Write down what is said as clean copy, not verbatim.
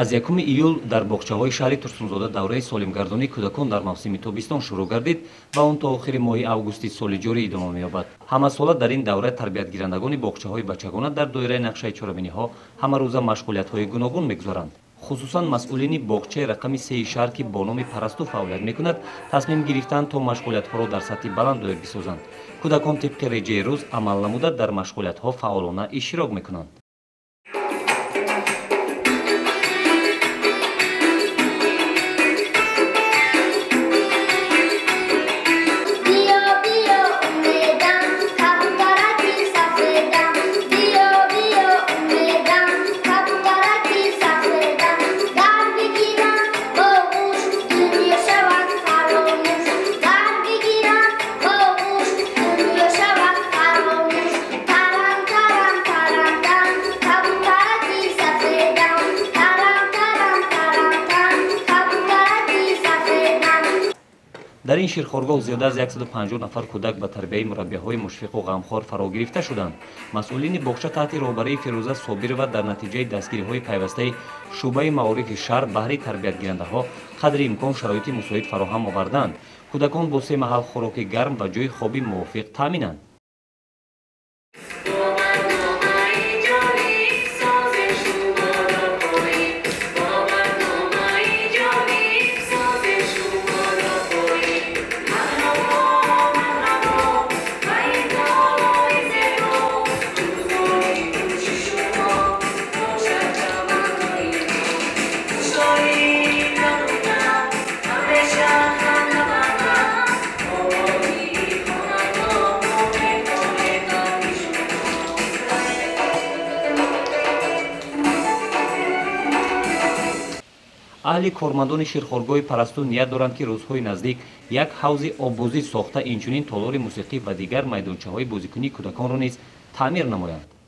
аз 1 июл дар боғчаҳои шаҳри Турсунзода давраи солимгардонии кӯдакон дар мавсими тобистон шурӯъ гардид ва он то охири моҳи августи соли ҷорӣ идома меёбад. Ҳамасола дар ин давра тарбиятгирандагони боғчаҳои бачагона дар доираи нақшаи чорабиниҳо ҳамарӯза машғулиятҳои гуногун мегузоранд. хусусан масъулини боғчаи рақами 3 шаҳр ки бо номи Парасту фаъолият мекунад, тасмим гирифтанд то машғулиятҳоро дар сатҳи баланд доир бисозанд. кӯдакон тибқи реҷаи рӯз амал намуда дар машғулиятҳо фаъолона иштирок мекунанд. дар ин ширхоргоҳ зиёда аз 150 нафар кӯдак ба тарбияи мураббиҳои мушфиқу ғамхор фаро гирифта шуданд. масъулини боғча таҳти роҳбарии Фирӯза Собирова дар натиҷаи дастгириҳои пайвастаи шуъбаи маорифи шаҳр баҳри тарбиятгирандаҳо қадри имкон шароити мусоид фароҳам оварданд. кӯдакон бо 3 маҳал хӯроки гарм ва ҷойи хоби мувофиқ таъминанд. аҳли кормандони ширхоргоҳи Парасту ният доранд ки рӯзҳои наздик як ҳавзи оббозӣ сохта инчунин толори мусиқӣ ва дигар майдончаҳои бозикунии кӯдаконро низ таъмир намоянд.